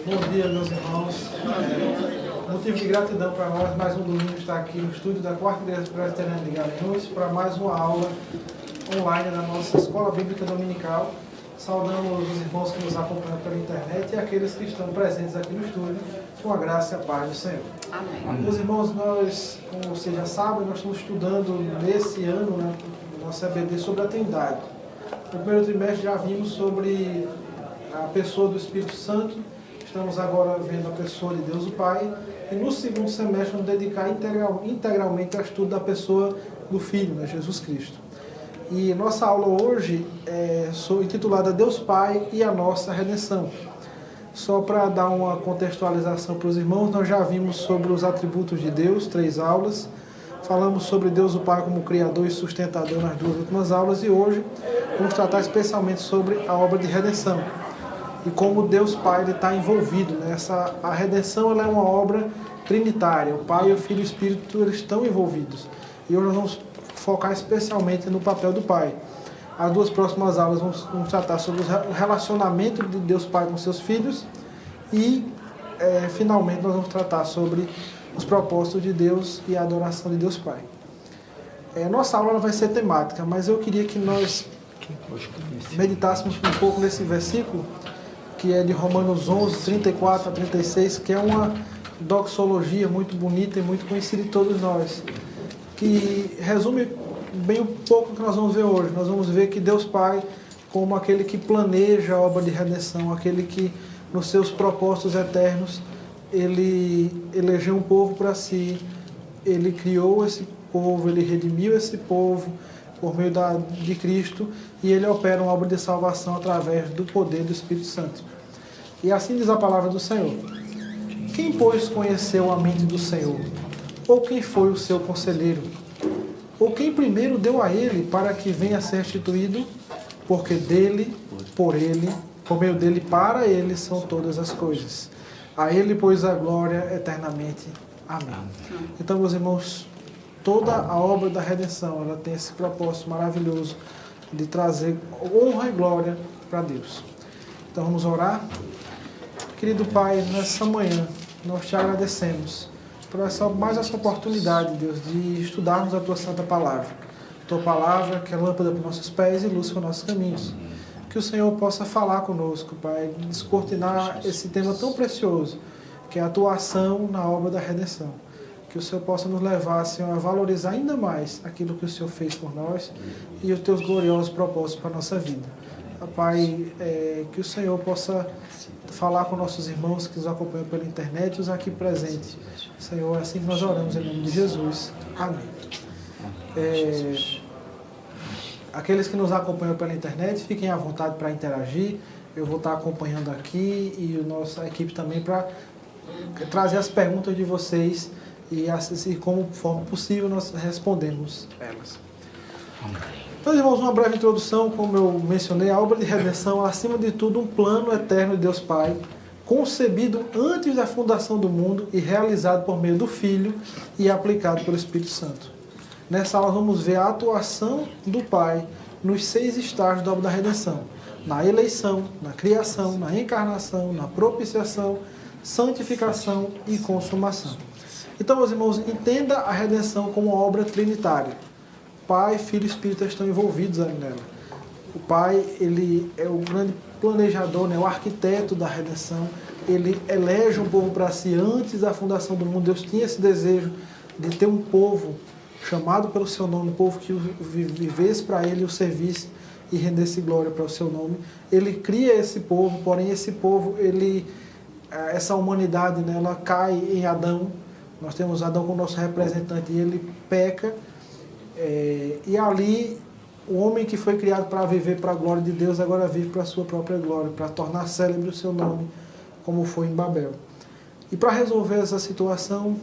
Bom dia, meus irmãos. Motivo de gratidão para nós, mais um domingo estar aqui no estúdio da Quarta Igreja Presbiteriana de Garanhuns para mais uma aula online da nossa Escola Bíblica Dominical. Saudamos os irmãos que nos acompanham pela internet e aqueles que estão presentes aqui no estúdio, com a graça e a paz do Senhor. Amém. Meus irmãos, nós, como vocês já sabem, nós estamos estudando nesse ano, no nosso EBD, sobre a Trindade. No primeiro trimestre já vimos sobre a pessoa do Espírito Santo, estamos agora vendo a pessoa de Deus o Pai, e no segundo semestre vamos dedicar integralmente ao estudo da pessoa do Filho, né, Jesus Cristo. E nossa aula hoje é intitulada Deus Pai e a Nossa Redenção. Só para dar uma contextualização para os irmãos, nós já vimos sobre os atributos de Deus, 3 aulas. Falamos sobre Deus o Pai como Criador e sustentador nas 2 últimas aulas, e hoje vamos tratar especialmente sobre a obra de redenção e como Deus Pai está envolvido nessa. A redenção ela é uma obra trinitária, o Pai, o Filho e o Espírito eles estão envolvidos. E hoje nós vamos focar especialmente no papel do Pai. As 2 próximas aulas vamos tratar sobre o relacionamento de Deus Pai com seus filhos e, finalmente, nós vamos tratar sobre os propósitos de Deus e a adoração de Deus Pai. Nossa aula vai ser temática, mas eu queria que nós meditássemos um pouco nesse versículo, que é de Romanos 11, 34 a 36, que é uma doxologia muito bonita e muito conhecida de todos nós, que resume bem um pouco o que nós vamos ver hoje. Nós vamos ver que Deus Pai, como aquele que planeja a obra de redenção, aquele que, nos seus propósitos eternos, ele elegeu um povo para si, ele criou esse povo, ele redimiu esse povo por meio de Cristo, e ele opera uma obra de salvação através do poder do Espírito Santo. E assim diz a palavra do Senhor. Quem, pois, conheceu a mente do Senhor? Ou quem foi o seu conselheiro? Ou quem primeiro deu a ele para que venha a ser restituído? Porque dele, por meio dele, para ele são todas as coisas. A ele, pois, a glória eternamente. Amém. Então, meus irmãos, toda a obra da redenção, ela tem esse propósito maravilhoso de trazer honra e glória para Deus. Então, vamos orar. Querido Pai, nessa manhã, nós te agradecemos por mais essa oportunidade, Deus, de estudarmos a Tua Santa Palavra. Tua Palavra, que é lâmpada para os nossos pés e luz para os nossos caminhos. Que o Senhor possa falar conosco, Pai, descortinar esse tema tão precioso, que é a Tua ação na obra da redenção. Que o Senhor possa nos levar, Senhor, a valorizar ainda mais aquilo que o Senhor fez por nós e os Teus gloriosos propósitos para a nossa vida. Pai, que o Senhor possa falar com nossos irmãos que nos acompanham pela internet e os aqui presentes. Senhor, é assim que nós oramos em nome de Jesus. Amém. Aqueles que nos acompanham pela internet, fiquem à vontade para interagir. Eu vou estar acompanhando aqui e a nossa equipe também para trazer as perguntas de vocês e assim, como forma possível nós respondemos elas. Então, irmãos, uma breve introdução. Como eu mencionei, a obra de redenção é, acima de tudo, um plano eterno de Deus Pai, concebido antes da fundação do mundo e realizado por meio do Filho e aplicado pelo Espírito Santo. Nessa aula vamos ver a atuação do Pai nos 6 estágios da obra da redenção: na eleição, na criação, na encarnação, na propiciação, santificação e consumação. Então, meus irmãos, entenda a redenção como uma obra trinitária. Pai, Filho e Espírito estão envolvidos ali nela. O Pai, ele é o grande planejador, né, o arquiteto da redenção. Ele elege um povo para si. Antes da fundação do mundo, Deus tinha esse desejo de ter um povo chamado pelo seu nome, um povo que vivesse para ele, o servisse e rendesse glória para o seu nome. Ele cria esse povo, porém esse povo, essa humanidade, né, ela cai em Adão. Nós temos Adão como nosso representante e ele peca. E ali, o homem que foi criado para viver para a glória de Deus, agora vive para a sua própria glória, para tornar célebre o seu nome, como foi em Babel. E para resolver essa situação,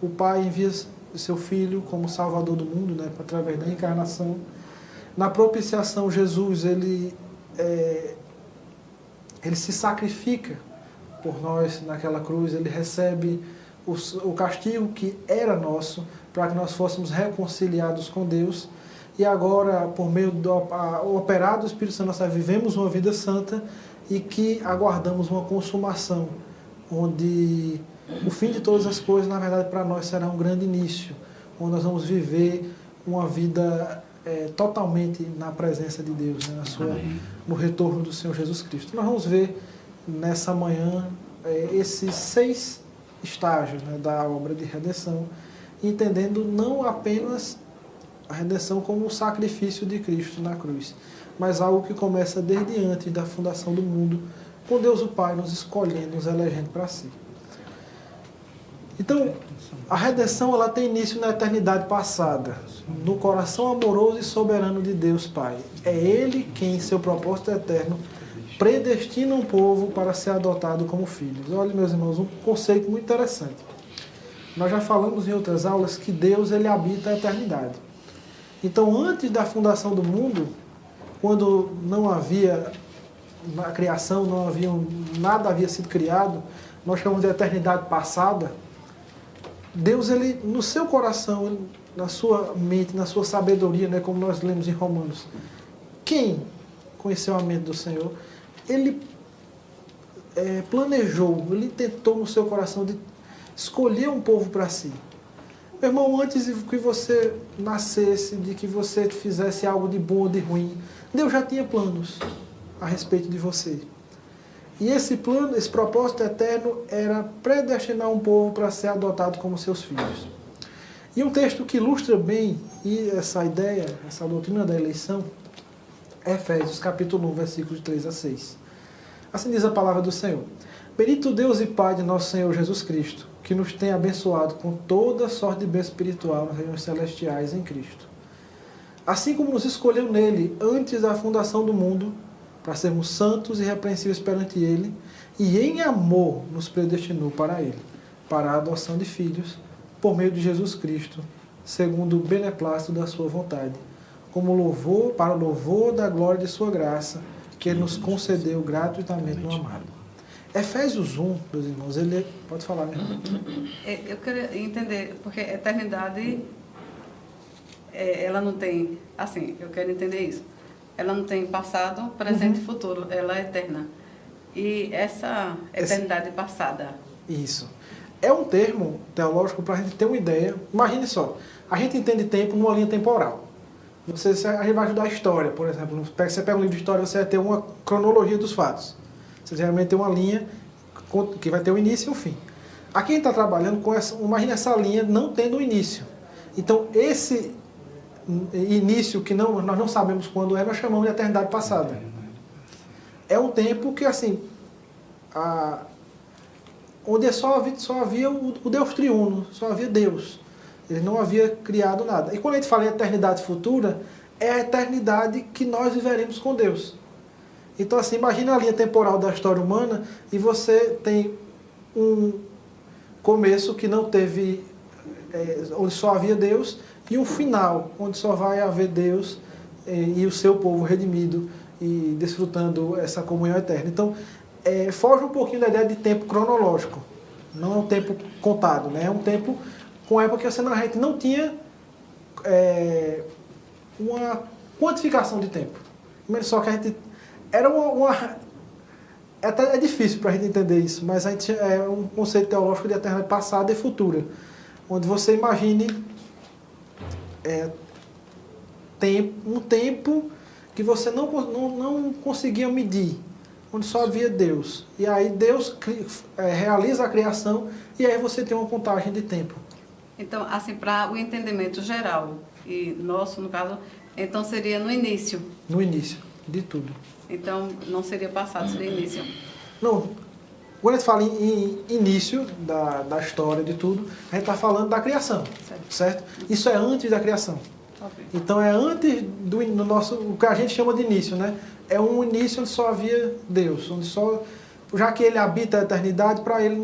o Pai envia o seu Filho como Salvador do mundo, né, através da encarnação. Na propiciação, Jesus, ele se sacrifica por nós naquela cruz, ele recebe o castigo que era nosso, para que nós fôssemos reconciliados com Deus. E agora, por meio do operado do Espírito Santo, nós vivemos uma vida santa e que aguardamos uma consumação onde o fim de todas as coisas, na verdade, para nós será um grande início, onde nós vamos viver uma vida totalmente na presença de Deus, né? No retorno do Senhor Jesus Cristo. Nós vamos ver nessa manhã esses 6 estágios, né, da obra de redenção, entendendo não apenas a redenção como um sacrifício de Cristo na cruz, mas algo que começa desde antes da fundação do mundo, com Deus o Pai nos escolhendo, nos elegendo para si. Então, a redenção ela tem início na eternidade passada, no coração amoroso e soberano de Deus Pai. É Ele quem, em seu propósito eterno, predestina um povo para ser adotado como filhos. Olha, meus irmãos, um conceito muito interessante. Nós já falamos em outras aulas que Deus ele habita a eternidade. Então, antes da fundação do mundo, quando não havia na criação, nada havia sido criado, nós chamamos de eternidade passada. Deus, ele, no seu coração, na sua mente, na sua sabedoria, né, como nós lemos em Romanos, quem conheceu a mente do Senhor, ele planejou, ele tentou no seu coração de escolher um povo para si. Meu irmão, antes de que você nascesse, de que você fizesse algo de bom ou de ruim, Deus já tinha planos a respeito de você. E esse plano, esse propósito eterno era predestinar um povo para ser adotado como seus filhos. E um texto que ilustra bem essa ideia, essa doutrina da eleição, é Efésios capítulo 1, versículos 3 a 6. Assim diz a palavra do Senhor. Bendito Deus e Pai de nosso Senhor Jesus Cristo, que nos tem abençoado com toda sorte de bênção espiritual nas regiões celestiais em Cristo. Assim como nos escolheu nele antes da fundação do mundo, para sermos santos e irrepreensíveis perante ele, e em amor nos predestinou para ele, para a adoção de filhos, por meio de Jesus Cristo, segundo o beneplácito da sua vontade, como louvor, para o louvor da glória de sua graça, que ele nos concedeu gratuitamente no amado. Efésios 1, meus irmãos, ele... Pode falar, né? Eu queria entender, porque a eternidade, ela não tem... Assim, eu quero entender isso. Ela não tem passado, presente e futuro. Ela é eterna. E essa eternidade passada... Isso. É um termo teológico para a gente ter uma ideia. Imagine só, a gente entende tempo numa linha temporal. A gente vai estudar história, por exemplo. Você pega um livro de história, você vai ter uma cronologia dos fatos. Você geralmente tem uma linha que vai ter um início e um fim. Aqui a gente está trabalhando com essa... Imagine essa linha não tendo um início. Então, esse início que nós não sabemos quando nós chamamos de eternidade passada. É um tempo que, assim... onde só havia o Deus triuno, só havia Deus. Ele não havia criado nada. E quando a gente fala em eternidade futura, é a eternidade que nós viveremos com Deus. Então, assim, imagina a linha temporal da história humana e você tem um começo que não teve, onde só havia Deus, e um final, onde só vai haver Deus e o seu povo redimido e desfrutando essa comunhão eterna. Então, foge um pouquinho da ideia de tempo cronológico. Não é um tempo contado, né? É um tempo com a época que a gente não tinha uma quantificação de tempo. Só que a gente... Era é difícil para a gente entender isso, mas a gente é um conceito teológico de eternidade passada e futura, onde você imagine um tempo que você não conseguia medir, onde só havia Deus. E aí Deus realiza a criação e aí você tem uma contagem de tempo. Então, assim, para o entendimento geral, e nosso, no caso, então seria no início. No início de tudo. Então, não seria passado, seria início. Não. Quando a gente fala em início da história de tudo, a gente está falando da criação, certo? Isso é antes da criação. Okay. Então, é antes do nosso, o que a gente chama de início, né? É um início onde só havia Deus, onde só, já que ele habita a eternidade, para ele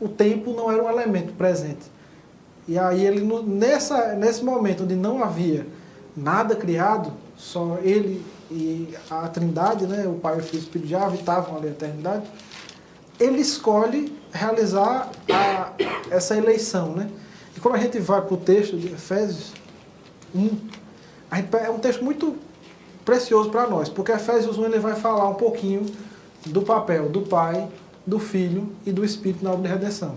o tempo não era um elemento presente. E aí, ele nesse momento onde não havia nada criado, só ele e a Trindade, né, o Pai, o Filho e o Espírito já habitavam ali a eternidade, ele escolhe realizar essa eleição, né? E quando a gente vai para o texto de Efésios 1, é um texto muito precioso para nós, porque Efésios 1 ele vai falar um pouquinho do papel do Pai, do Filho e do Espírito na obra de redenção.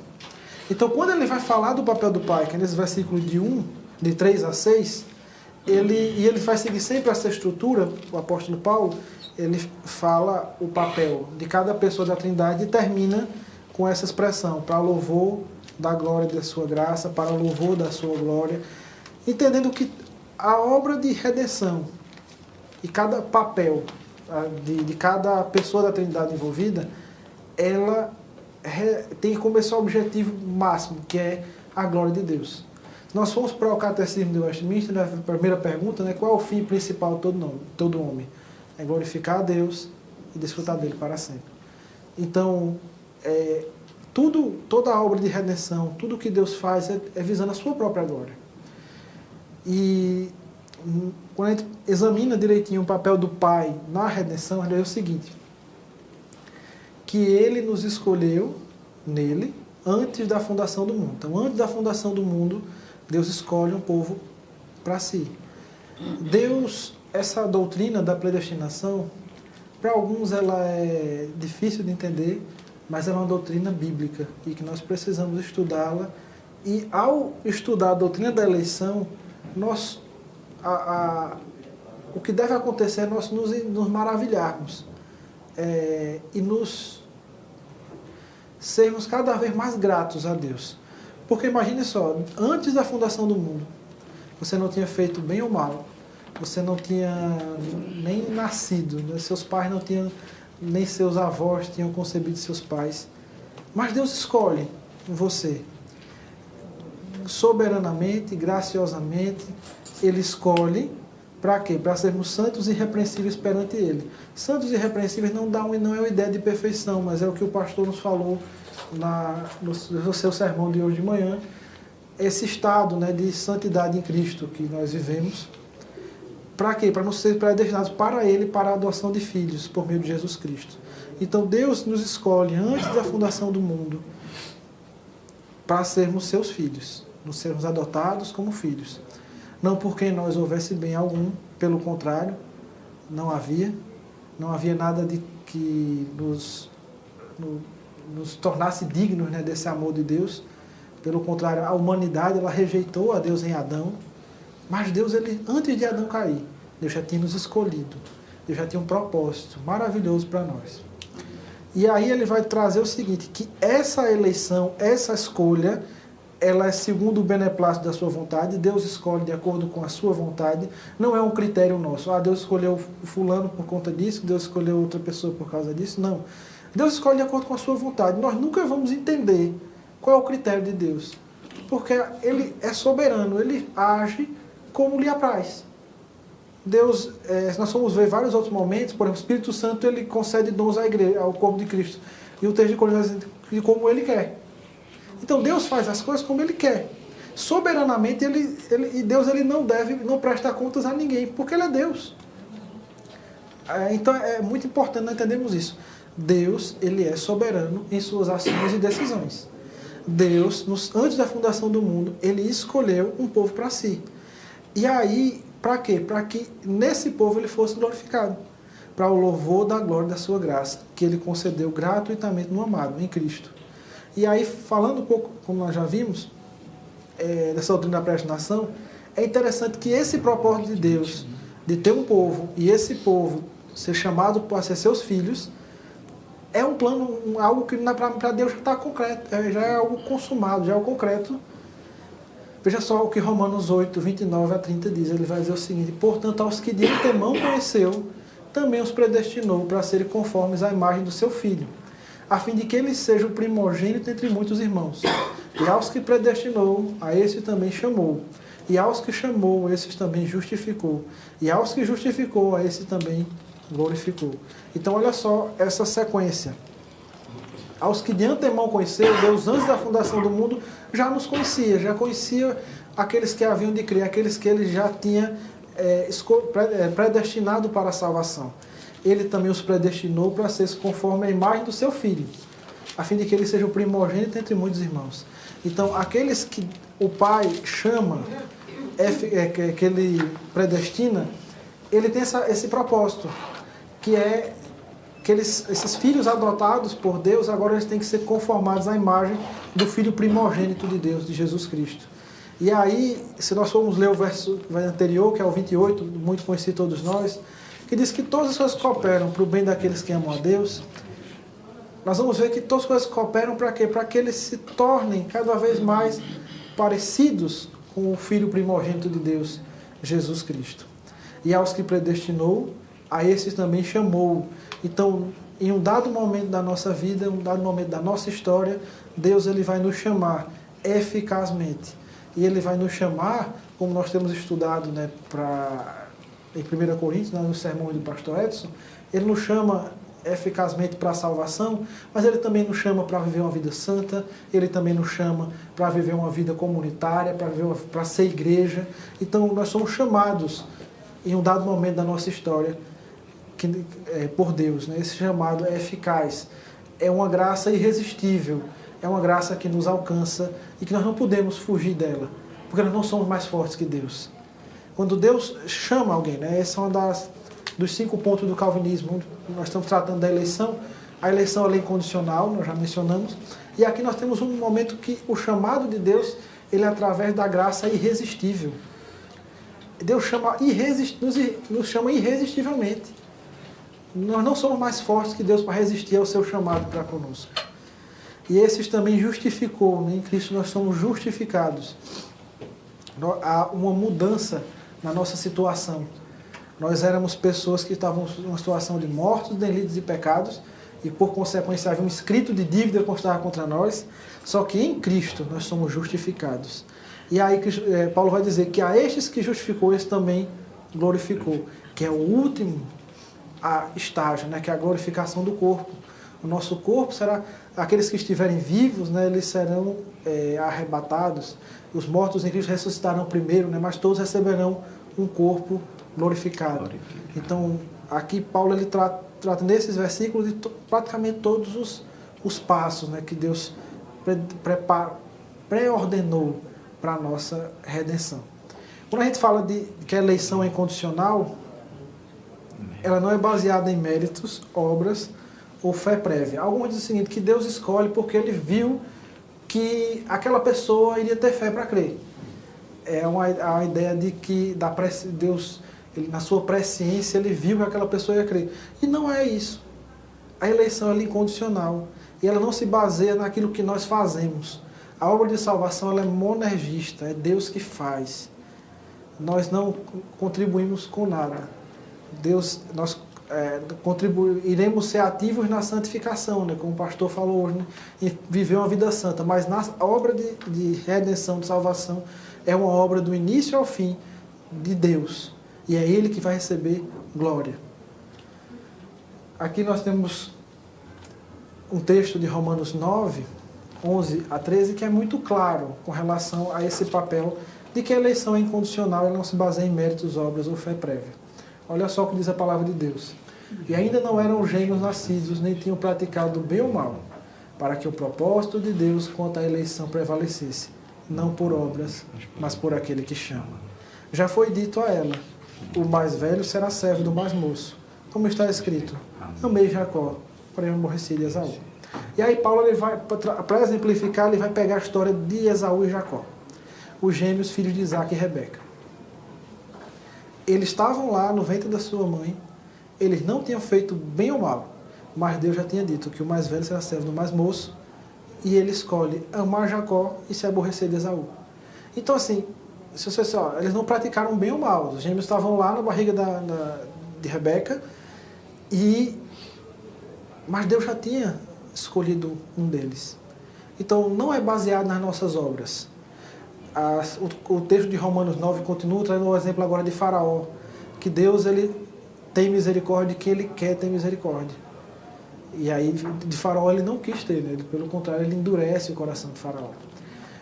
Então, quando ele vai falar do papel do Pai, que é nesse versículo de 3 a 6, ele vai seguir sempre essa estrutura, o apóstolo Paulo, ele fala o papel de cada pessoa da Trindade e termina com essa expressão, para louvor da glória da sua graça, para louvor da sua glória, entendendo que a obra de redenção e cada papel de cada pessoa da Trindade envolvida, ela tem como esse objetivo máximo, que é a glória de Deus. Se nós formos para o Catecismo de Westminster, na primeira pergunta, né, qual é o fim principal de todo homem? É glorificar a Deus e desfrutar dele para sempre. Então, toda a obra de redenção, tudo que Deus faz é visando a sua própria glória. E quando a gente examina direitinho o papel do Pai na redenção, ele é o seguinte, que Ele nos escolheu nele antes da fundação do mundo. Então, antes da fundação do mundo, Deus escolhe um povo para si. Deus, essa doutrina da predestinação, para alguns ela é difícil de entender, mas ela é uma doutrina bíblica e que nós precisamos estudá-la. E ao estudar a doutrina da eleição, o que deve acontecer é nós nos maravilharmos e nos sermos cada vez mais gratos a Deus. Porque imagine só, antes da fundação do mundo, você não tinha feito bem ou mal, você não tinha nem nascido, né? Seus pais não tinham, nem seus avós tinham concebido seus pais. Mas Deus escolhe você. Soberanamente, graciosamente, Ele escolhe para quê? Para sermos santos e irrepreensíveis perante Ele. Santos e irrepreensíveis não é uma ideia de perfeição, mas é o que o pastor nos falou no seu sermão de hoje de manhã, esse estado, né, de santidade em Cristo que nós vivemos. Para quê? Para nos ser predestinados para Ele, para a adoção de filhos, por meio de Jesus Cristo. Então Deus nos escolhe antes da fundação do mundo para sermos seus filhos, nos sermos adotados como filhos. Não porque em nós houvesse bem algum, pelo contrário, não havia nada de que nos tornasse dignos, né, desse amor de Deus. Pelo contrário, a humanidade ela rejeitou a Deus em Adão, mas Deus, antes de Adão cair, Deus já tinha nos escolhido, Deus já tinha um propósito maravilhoso para nós. E aí ele vai trazer o seguinte, que essa eleição, essa escolha, ela é segundo o beneplácito da sua vontade, Deus escolhe de acordo com a sua vontade, não é um critério nosso. Deus escolheu fulano por conta disso, Deus escolheu outra pessoa por causa disso, não. Deus escolhe de acordo com a sua vontade. Nós nunca vamos entender qual é o critério de Deus, porque Ele é soberano, Ele age como lhe apraz. Deus, nós vamos ver vários outros momentos, por exemplo, o Espírito Santo, Ele concede dons à igreja, ao corpo de Cristo. E o texto de Coríntios diz como Ele quer. Então Deus faz as coisas como Ele quer. Soberanamente, e Deus não presta contas a ninguém, porque Ele é Deus. Então é muito importante nós entendermos isso. Deus, Ele é soberano em suas ações e decisões. Deus, antes da fundação do mundo, Ele escolheu um povo para si. E aí, para quê? Para que nesse povo Ele fosse glorificado. Para o louvor da glória da sua graça, que Ele concedeu gratuitamente no amado, em Cristo. E aí, falando um pouco, como nós já vimos, dessa doutrina da predestinação, é interessante que esse propósito de Deus, de ter um povo, e esse povo ser chamado para ser seus filhos, é um plano, algo que para Deus já está concreto, já é algo consumado, já é o concreto. Veja só o que Romanos 8, 29 a 30 diz. Ele vai dizer o seguinte: portanto, aos que de antemão conheceu, também os predestinou para serem conformes à imagem do seu Filho, a fim de que ele seja o primogênito entre muitos irmãos. E aos que predestinou, a esse também chamou. E aos que chamou, esses também justificou. E aos que justificou, a esse também glorificou. Então, olha só essa sequência. Aos que de antemão conheceu, Deus, antes da fundação do mundo, já nos conhecia. Já conhecia aqueles que haviam de crer, aqueles que Ele já tinha predestinado para a salvação. Ele também os predestinou para ser conforme a imagem do seu Filho, a fim de que ele seja o primogênito entre muitos irmãos. Então, aqueles que o Pai chama, que Ele predestina, Ele tem esse propósito, que é esses filhos adotados por Deus, agora eles têm que ser conformados à imagem do Filho primogênito de Deus, de Jesus Cristo. E aí, se nós formos ler o verso anterior, que é o 28, muito conhecido todos nós, que diz que todas as coisas cooperam para o bem daqueles que amam a Deus, nós vamos ver que todas as coisas cooperam para quê? Para que eles se tornem cada vez mais parecidos com o Filho primogênito de Deus, Jesus Cristo. E aos que predestinou, a esses também chamou. Então, em um dado momento da nossa vida, em um dado momento da nossa história, Deus ele vai nos chamar eficazmente. E Ele vai nos chamar, como nós temos estudado, né, em 1 Coríntios, né, no sermão do pastor Edson, Ele nos chama eficazmente para a salvação, mas Ele também nos chama para viver uma vida santa, Ele também nos chama para viver uma vida comunitária, para ser igreja. Então, nós somos chamados, em um dado momento da nossa história, por Deus, né? Esse chamado é eficaz, é uma graça irresistível, é uma graça que nos alcança e que nós não podemos fugir dela, porque nós não somos mais fortes que Deus. Quando Deus chama alguém, né? Esse é um dos 5 pontos do calvinismo. Nós estamos tratando da eleição. A eleição é lei incondicional, nós já mencionamos, e aqui nós temos um momento que o chamado de Deus, ele é através da graça irresistível. Deus nos chama irresistivelmente. Nós não somos mais fortes que Deus para resistir ao seu chamado para conosco. E esses também justificou, né? Em Cristo nós somos justificados. Há uma mudança na nossa situação. Nós éramos pessoas que estavam em uma situação de mortos, delitos e pecados, e por consequência havia um escrito de dívida que constava contra nós, só que em Cristo nós somos justificados. E aí Paulo vai dizer que a estes que justificou, esse também glorificou, que é o último estágio, né, que é a glorificação do corpo. O nosso corpo será, aqueles que estiverem vivos, né, eles serão arrebatados, os mortos em Cristo ressuscitarão primeiro, né, mas todos receberão um corpo glorificado. Então, aqui Paulo ele trata nesses versículos de praticamente todos os passos, né, que Deus pré-ordenou para a nossa redenção. Quando a gente fala de que a eleição é incondicional, ela não é baseada em méritos, obras ou fé prévia. Alguns dizem o seguinte, que Deus escolhe porque Ele viu que aquela pessoa iria ter fé para crer. É a ideia de que Deus, na sua presciência, Ele viu que aquela pessoa ia crer. E não é isso. A eleição é incondicional. E ela não se baseia naquilo que nós fazemos. A obra de salvação ela é monergista, é Deus que faz. Nós não contribuímos com nada. Nós iremos ser ativos na santificação, né, como o pastor falou hoje, né, e viver uma vida santa. Mas na obra de redenção, de salvação, é uma obra do início ao fim de Deus. E é Ele que vai receber glória. Aqui nós temos um texto de Romanos 9, 11 a 13, que é muito claro com relação a esse papel de que a eleição é incondicional, ela não se baseia em méritos, obras ou fé prévia. Olha só o que diz a palavra de Deus. E ainda não eram gêmeos nascidos, nem tinham praticado bem ou mal, para que o propósito de Deus quanto à eleição prevalecesse, não por obras, mas por aquele que chama. Já foi dito a ela, o mais velho será servo do mais moço, como está escrito, amei Jacó, porém aborreci de Esaú. E aí Paulo, para exemplificar, ele vai pegar a história de Esaú e Jacó, os gêmeos filhos de Isaac e Rebeca. Eles estavam lá no ventre da sua mãe, eles não tinham feito bem ou mal, mas Deus já tinha dito que o mais velho será servo do mais moço, e ele escolhe amar Jacó e se aborrecer de Esaú. Então assim, se você só, eles não praticaram bem ou mal, os gêmeos estavam lá na barriga de Rebeca, mas Deus já tinha escolhido um deles. Então não é baseado nas nossas obras. O texto de Romanos 9 continua trazendo o exemplo agora de Faraó, que Deus ele tem misericórdia de quem Ele quer ter misericórdia. E aí de Faraó ele não quis ter, né? Pelo contrário, ele endurece o coração de Faraó.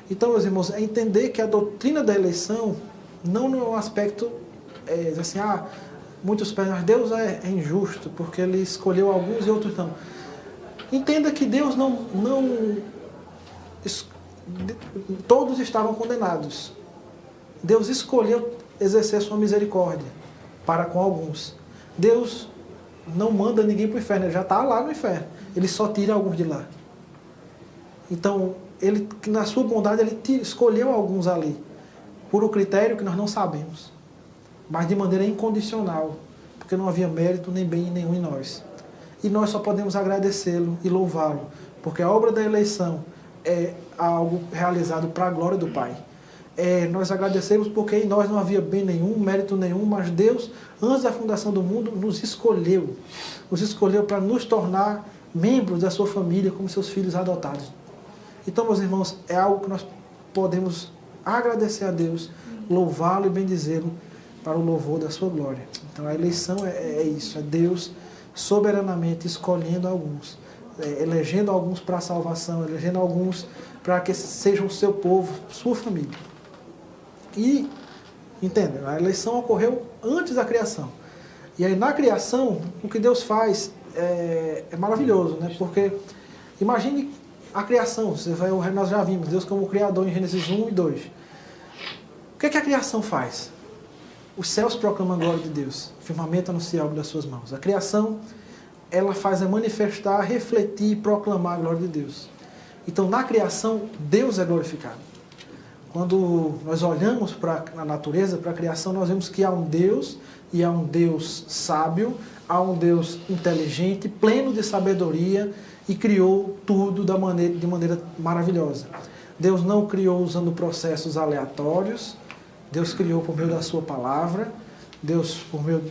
Então, meus irmãos, é entender que a doutrina da eleição não no aspecto assim, muitos pensam, mas Deus é injusto porque Ele escolheu alguns e outros não. Entenda que Deus todos estavam condenados. Deus escolheu exercer sua misericórdia para com alguns. Deus não manda ninguém para o inferno, ele já está lá no inferno. Ele só tira alguns de lá. Então, ele, na sua bondade, ele escolheu alguns ali, por um critério que nós não sabemos, mas de maneira incondicional, porque não havia mérito nem bem nenhum em nós. E nós só podemos agradecê-lo e louvá-lo, porque a obra da eleição é algo realizado para a glória do Pai. Nós agradecemos porque em nós não havia bem nenhum, mérito nenhum, mas Deus, antes da fundação do mundo, nos escolheu para nos tornar membros da sua família, como seus filhos adotados. Então, meus irmãos, é algo que nós podemos agradecer a Deus, louvá-lo e bendizê-lo para o louvor da sua glória. Então, a eleição é isso, é Deus soberanamente escolhendo alguns, elegendo alguns para a salvação, elegendo alguns para que sejam o seu povo, sua família. E, entendem, a eleição ocorreu antes da criação. E aí, na criação, o que Deus faz é maravilhoso, né? Porque, imagine a criação, nós já vimos Deus como Criador em Gênesis 1 e 2. O que a criação faz? Os céus proclamam a glória de Deus, o firmamento anuncia a obra das suas mãos. A criação, ela faz manifestar, refletir e proclamar a glória de Deus. Então, na criação, Deus é glorificado. Quando nós olhamos para a natureza, para a criação, nós vemos que há um Deus, e há um Deus sábio, há um Deus inteligente, pleno de sabedoria, e criou tudo de maneira maravilhosa. Deus não criou usando processos aleatórios, Deus criou por meio da sua palavra, Deus, por meio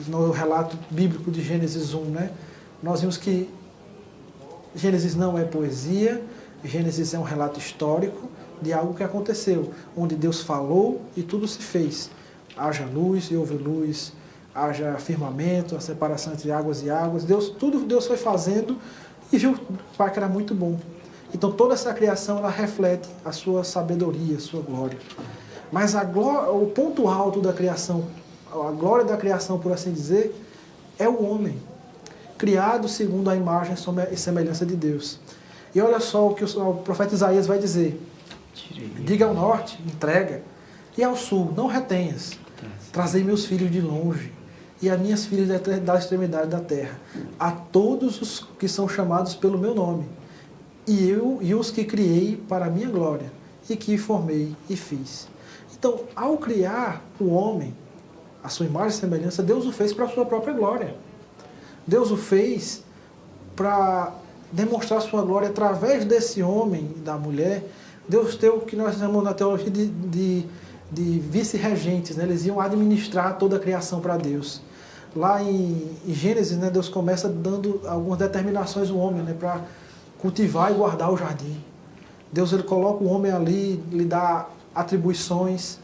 no relato bíblico de Gênesis 1, né? Nós vimos que Gênesis não é poesia, Gênesis é um relato histórico de algo que aconteceu, onde Deus falou e tudo se fez. Haja luz e houve luz, haja firmamento, a separação entre águas e águas. Tudo Deus foi fazendo e viu o Pai que era muito bom. Então toda essa criação ela reflete a sua sabedoria, a sua glória. Mas o ponto alto da criação, a glória da criação, por assim dizer, é o homem, criado segundo a imagem e semelhança de Deus. E olha só o que o profeta Isaías vai dizer. Diga ao norte, entrega, e ao sul, não retenhas. Trazei meus filhos de longe, e as minhas filhas da extremidade da terra, a todos os que são chamados pelo meu nome, e os que criei para a minha glória, e que formei e fiz. Então, ao criar o homem, a sua imagem e semelhança, Deus o fez para a sua própria glória. Deus o fez para demonstrar a sua glória através desse homem e da mulher. Deus tem o que nós chamamos na teologia de vice-regentes, né? Eles iam administrar toda a criação para Deus. Lá em Gênesis, né, Deus começa dando algumas determinações ao homem, né, para cultivar e guardar o jardim. Deus ele coloca o homem ali, lhe dá atribuições.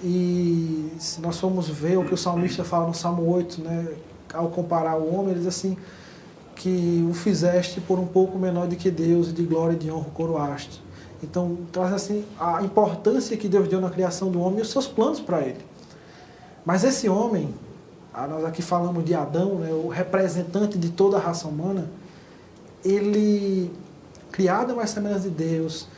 E se nós formos ver o que o salmista fala no Salmo 8, né, ao comparar o homem, ele diz assim, que o fizeste por um pouco menor do que Deus, e de glória e de honra o coroaste. Então, traz assim a importância que Deus deu na criação do homem e os seus planos para ele. Mas esse homem, nós aqui falamos de Adão, né, o representante de toda a raça humana, ele, criado mais semelhança de Deus,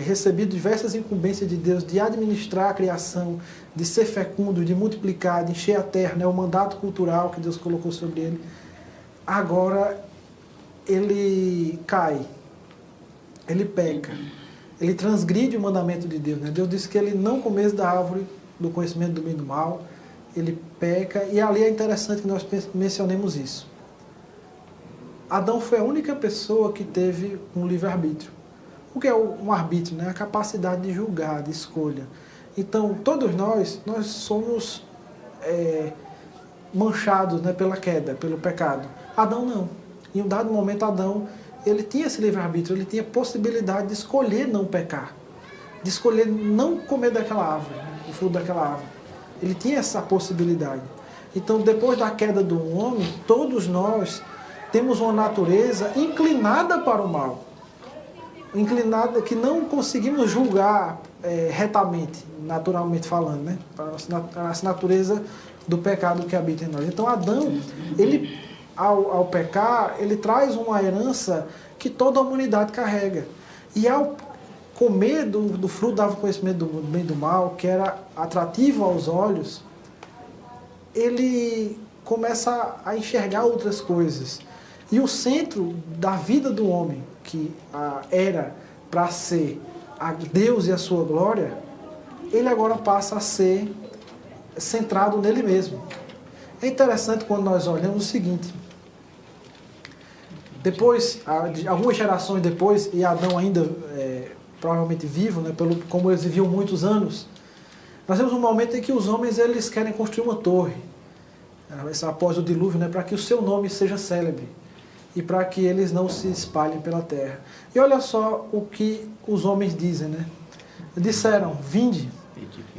recebido diversas incumbências de Deus de administrar a criação, de ser fecundo, de multiplicar, de encher a terra, né, o mandato cultural que Deus colocou sobre ele. Agora, ele cai, ele peca, ele transgride o mandamento de Deus. Né? Deus disse que ele não comesse da árvore do conhecimento do bem e do mal, ele peca, e ali é interessante que nós mencionemos isso. Adão foi a única pessoa que teve um livre-arbítrio. O que é um arbítrio? Né? A capacidade de julgar, de escolha. Então, todos nós somos manchados, né, pela queda, pelo pecado. Adão não. Em um dado momento, Adão, ele tinha esse livre-arbítrio, ele tinha possibilidade de escolher não pecar, de escolher não comer daquela árvore, né, o fruto daquela árvore. Ele tinha essa possibilidade. Então, depois da queda do homem, todos nós temos uma natureza inclinada para o mal. Inclinada, que não conseguimos julgar retamente, naturalmente falando, né? A natureza do pecado que habita em nós. Então, Adão, ele, ao pecar, ele traz uma herança que toda a humanidade carrega. E ao comer do fruto do conhecimento do bem e do mal, que era atrativo aos olhos, ele começa a enxergar outras coisas. E o centro da vida do homem, que era para ser a Deus e a sua glória, ele agora passa a ser centrado nele mesmo. É interessante quando nós olhamos o seguinte: depois, algumas gerações depois, e Adão ainda provavelmente vivo, né, como eles viviam muitos anos, nós temos um momento em que os homens eles querem construir uma torre, após o dilúvio, né, para que o seu nome seja célebre e para que eles não se espalhem pela terra. E olha só o que os homens dizem, né? Disseram: vinde,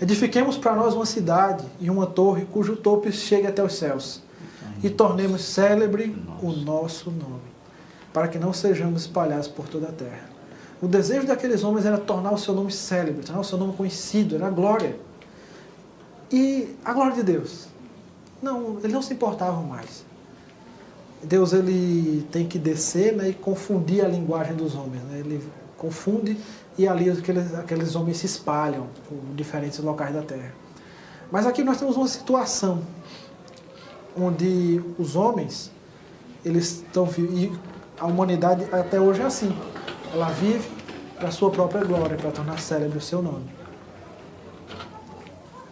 edifiquemos para nós uma cidade e uma torre cujo topo chegue até os céus, e tornemos célebre o nosso nome, para que não sejamos espalhados por toda a terra. O desejo daqueles homens era tornar o seu nome célebre, tornar o seu nome conhecido, era a glória. E a glória de Deus? Não, eles não se importavam mais. Deus ele tem que descer, né, e confundir a linguagem dos homens. Né? Ele confunde e ali aqueles homens se espalham por diferentes locais da terra. Mas aqui nós temos uma situação onde os homens, eles estão vivos, e a humanidade até hoje é assim. Ela vive para a sua própria glória, para tornar célebre o seu nome.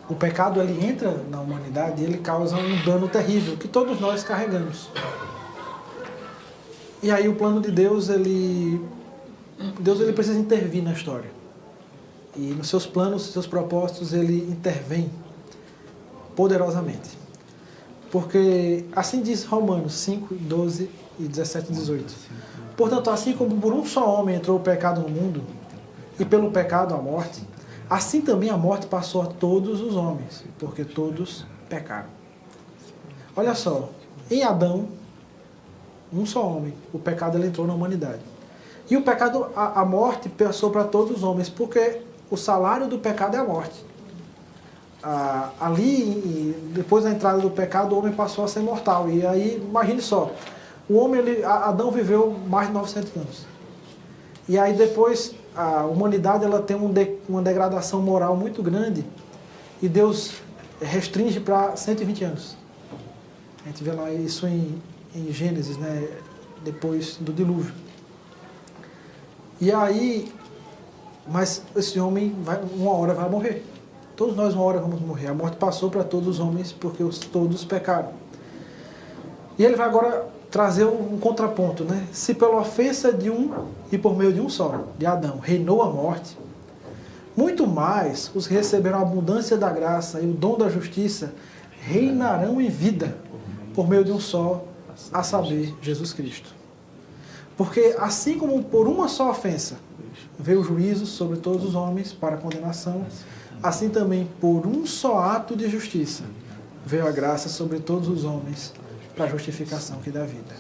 O pecado ele entra na humanidade e ele causa um dano terrível que todos nós carregamos. E aí o plano de Deus ele precisa intervir na história. E nos seus planos, nos seus propósitos, ele intervém poderosamente. Porque assim diz Romanos 5, 12 e 17 e 18. Portanto, assim como por um só homem entrou o pecado no mundo, e pelo pecado a morte, assim também a morte passou a todos os homens, porque todos pecaram. Olha só, em Adão, um só homem, o pecado ele entrou na humanidade. E o pecado, a morte passou para todos os homens, porque o salário do pecado é a morte. Ali, depois da entrada do pecado, o homem passou a ser mortal. E aí, imagine só, Adão viveu mais de 900 anos. E aí depois, a humanidade ela tem uma degradação moral muito grande, e Deus restringe para 120 anos. A gente vê lá isso em Gênesis, né, depois do dilúvio. E aí, mas esse homem uma hora vai morrer. Todos nós uma hora vamos morrer. A morte passou para todos os homens porque todos pecaram. E ele vai agora trazer um contraponto, né? Se pela ofensa de um e por meio de um só, de Adão, reinou a morte, muito mais os que receberam a abundância da graça e o dom da justiça reinarão em vida por meio de um só, a saber, Jesus Cristo. Porque assim como por uma só ofensa veio o juízo sobre todos os homens para a condenação, assim também por um só ato de justiça veio a graça sobre todos os homens para a justificação que dá vida.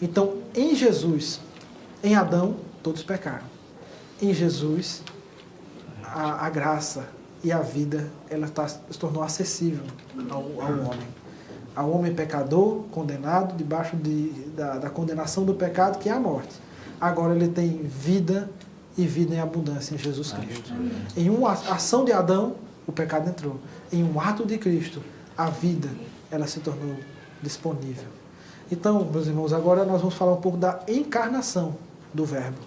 Então, em Jesus, em Adão, todos pecaram. Em Jesus, a graça e a vida ela se tornou acessível ao homem. Ao homem pecador, condenado, debaixo da condenação do pecado, que é a morte. Agora ele tem vida e vida em abundância em Jesus Cristo. Em uma ação de Adão, o pecado entrou. Em um ato de Cristo, a vida ela se tornou disponível. Então, meus irmãos, agora nós vamos falar um pouco da encarnação do Verbo.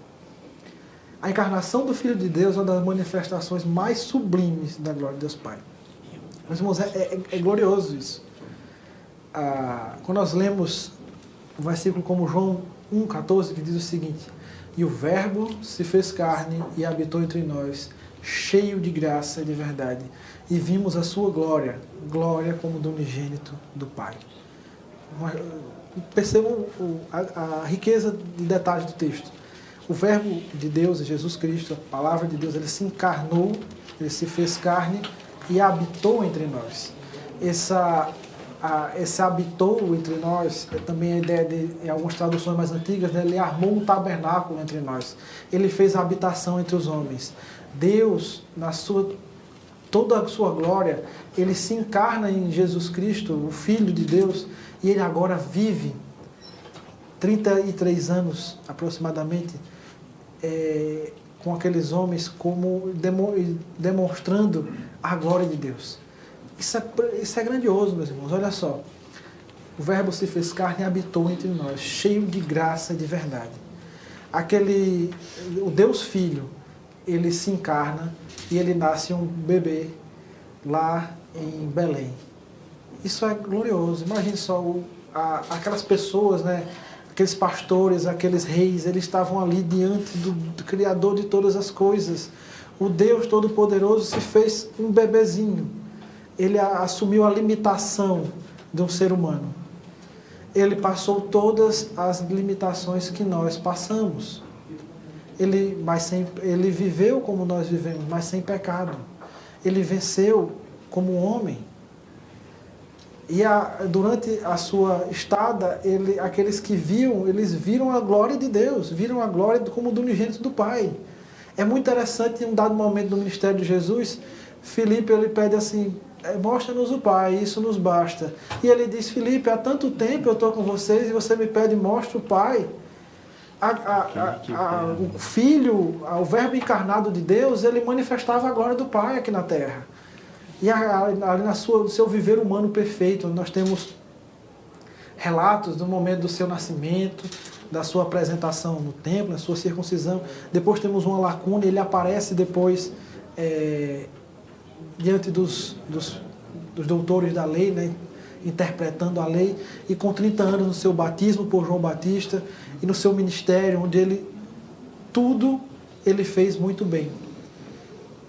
A encarnação do Filho de Deus é uma das manifestações mais sublimes da glória de Deus Pai. Meus irmãos, é glorioso isso. Quando nós lemos um versículo como João 1,14, que diz o seguinte: e o Verbo se fez carne e habitou entre nós, cheio de graça e de verdade, e vimos a sua glória, glória como do unigênito do Pai. Percebam a riqueza de detalhes do texto. O Verbo de Deus, Jesus Cristo, a palavra de Deus, ele se encarnou, ele se fez carne e habitou entre nós. Esse habitou entre nós, também a ideia em algumas traduções mais antigas, né, ele armou um tabernáculo entre nós. Ele fez a habitação entre os homens. Deus, toda a sua glória, ele se encarna em Jesus Cristo, o Filho de Deus, e ele agora vive 33 anos aproximadamente com aqueles homens, como demonstrando a glória de Deus. Isso é grandioso, meus irmãos. Olha só, O Verbo se fez carne e habitou entre nós, cheio de graça e de verdade. O Deus Filho, ele se encarna e ele nasce um bebê lá em Belém. Isso é glorioso. Imagine só aquelas pessoas, né? Aqueles pastores, aqueles reis, eles estavam ali diante do Criador de todas as coisas. O Deus Todo-Poderoso se fez um bebezinho. Ele assumiu a limitação de um ser humano. Ele passou todas as limitações que nós passamos. Ele viveu como nós vivemos, mas sem pecado. Ele venceu como homem. E durante a sua estada, aqueles que eles viram a glória de Deus, viram a glória como do unigênito do Pai. É muito interessante, em um dado momento do ministério de Jesus, Filipe ele pede assim, mostra-nos o Pai, isso nos basta. E ele diz, Filipe, há tanto tempo eu estou com vocês e você me pede, mostra o Pai. O Filho, o Verbo encarnado de Deus, ele manifestava a glória do Pai aqui na Terra. E ali no seu viver humano perfeito, nós temos relatos do momento do seu nascimento, da sua apresentação no templo, da sua circuncisão. Depois temos uma lacuna, ele aparece depois diante dos doutores da lei, né, interpretando a lei, e com 30 anos no seu batismo por João Batista, e no seu ministério, onde tudo ele fez muito bem.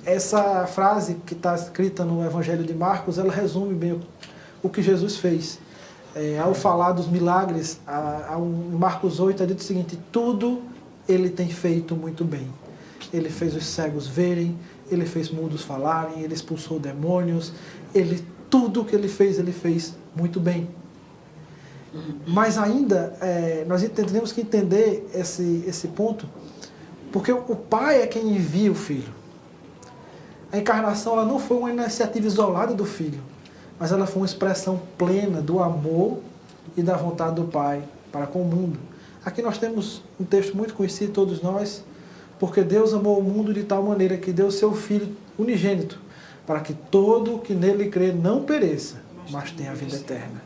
Essa frase que está escrita no Evangelho de Marcos, ela resume bem o que Jesus fez. Ao falar dos milagres, em Marcos 8 é dito o seguinte, tudo ele tem feito muito bem. Ele fez os cegos verem, ele fez mudos falarem, ele expulsou demônios, tudo que ele fez muito bem. Mas ainda, nós temos que entender esse ponto, porque o Pai é quem envia o Filho. A encarnação ela não foi uma iniciativa isolada do Filho, mas ela foi uma expressão plena do amor e da vontade do Pai para com o mundo. Aqui nós temos um texto muito conhecido, todos nós, porque Deus amou o mundo de tal maneira que deu seu Filho unigênito, para que todo que nele crê não pereça, mas tenha a vida eterna.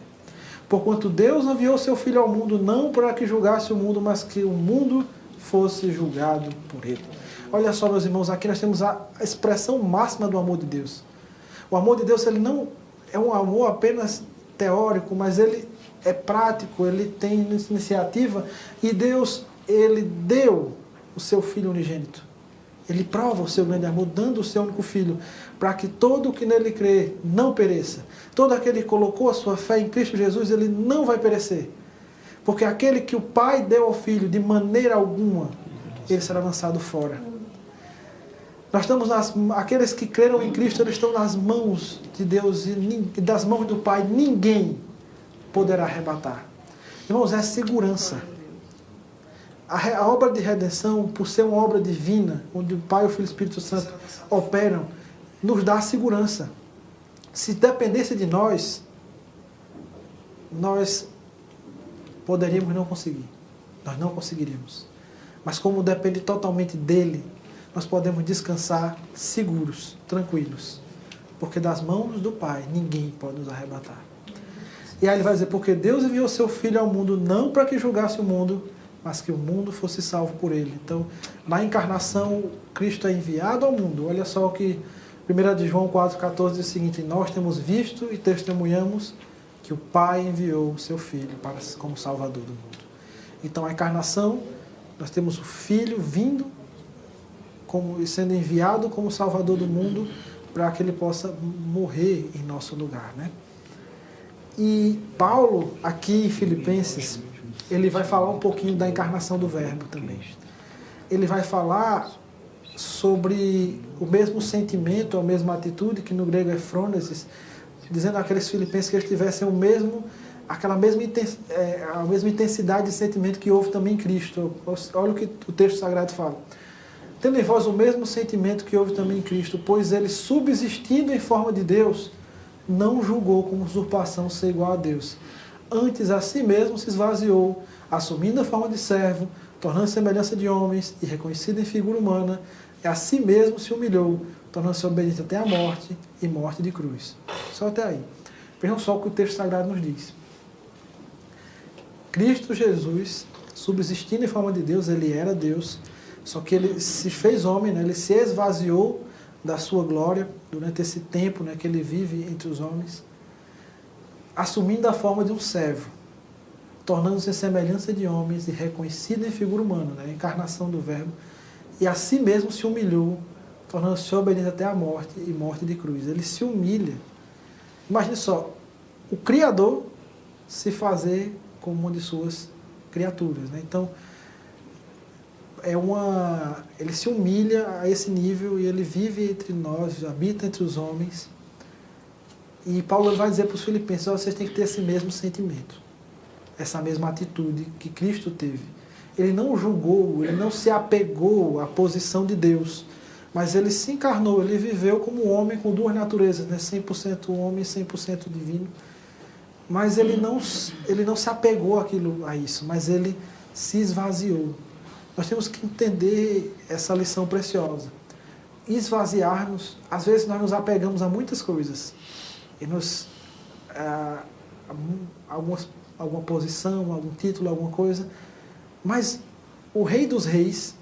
Porquanto Deus enviou seu Filho ao mundo, não para que julgasse o mundo, mas que o mundo fosse julgado por ele. Olha só, meus irmãos, aqui nós temos a expressão máxima do amor de Deus. O amor de Deus, ele não é um amor apenas teórico, mas ele é prático, ele tem iniciativa, e Deus, ele deu o seu Filho unigênito. Ele prova o seu grande amor, dando o seu único Filho, para que todo o que nele crê não pereça. Todo aquele que colocou a sua fé em Cristo Jesus, ele não vai perecer. Porque aquele que o Pai deu ao Filho, de maneira alguma, ele será lançado fora. Nós estamos aqueles que creram em Cristo, eles estão nas mãos de Deus e das mãos do Pai, ninguém poderá arrebatar. Irmãos, é segurança. A obra de redenção, por ser uma obra divina, onde o Pai, o Filho e o Espírito Santo operam, nos dá segurança. Se dependesse de nós poderíamos não conseguir. Nós não conseguiríamos. Mas como depende totalmente dele, nós podemos descansar seguros, tranquilos. Porque das mãos do Pai, ninguém pode nos arrebatar. E aí ele vai dizer, porque Deus enviou seu Filho ao mundo, não para que julgasse o mundo, mas que o mundo fosse salvo por ele. Então, na encarnação, Cristo é enviado ao mundo. Olha só o que 1 de João 4,14 diz o seguinte, nós temos visto e testemunhamos que o Pai enviou o seu Filho como Salvador do mundo. Então, a encarnação, nós temos o Filho vindo, sendo enviado como Salvador do mundo, para que ele possa morrer em nosso lugar, né? E Paulo, aqui em Filipenses, ele vai falar um pouquinho da encarnação do Verbo também. Ele vai falar sobre o mesmo sentimento, a mesma atitude, que no grego é phronesis, dizendo àqueles filipenses que eles tivessem a mesma intensidade de sentimento que houve também em Cristo. Olha o que o texto sagrado fala. Tendo em vós o mesmo sentimento que houve também em Cristo, pois ele, subsistindo em forma de Deus, não julgou como usurpação ser igual a Deus. Antes a si mesmo se esvaziou, assumindo a forma de servo, tornando-se semelhança de homens e reconhecido em figura humana, a si mesmo se humilhou, tornando-se obediente até a morte e morte de cruz. Só até aí. Vejam só o que o texto sagrado nos diz. Cristo Jesus, subsistindo em forma de Deus, ele era Deus, só que ele se fez homem, né? Ele se esvaziou da sua glória durante esse tempo, né, que ele vive entre os homens, assumindo a forma de um servo, tornando-se em semelhança de homens e reconhecido em figura humana, né, a encarnação do Verbo, e a si mesmo se humilhou, tornando-se obediente até a morte e morte de cruz. Ele se humilha. Imagine só, o Criador se fazer como uma de suas criaturas, né? Então, ele se humilha a esse nível e ele vive entre nós, habita entre os homens. E Paulo vai dizer para os filipenses, vocês têm que ter esse mesmo sentimento, essa mesma atitude que Cristo teve. Ele não julgou, ele não se apegou à posição de Deus, mas ele se encarnou, ele viveu como homem com duas naturezas, né? 100% homem e 100% divino. Mas ele não se apegou a isso, mas ele se esvaziou. Nós temos que entender essa lição preciosa. Esvaziar-nos, às vezes nós nos apegamos a muitas coisas. E alguma posição, algum título, alguma coisa. Mas o Rei dos Reis,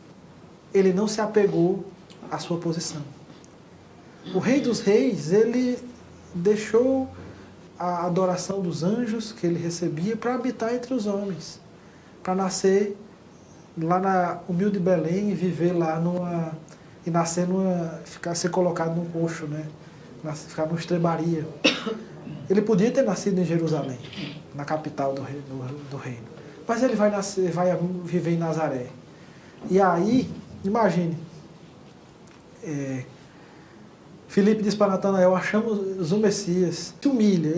ele não se apegou à sua posição. O Rei dos Reis, ele deixou a adoração dos anjos que ele recebia para habitar entre os homens. Para nascer lá na humilde Belém e viver lá e nascer ser colocado num coxo, né? Ficar numa estrebaria. Ele podia ter nascido em Jerusalém, na capital do reino. Mas ele vai viver em Nazaré. E aí, imagine, Filipe diz para Natanael, achamos o Messias, se humilha.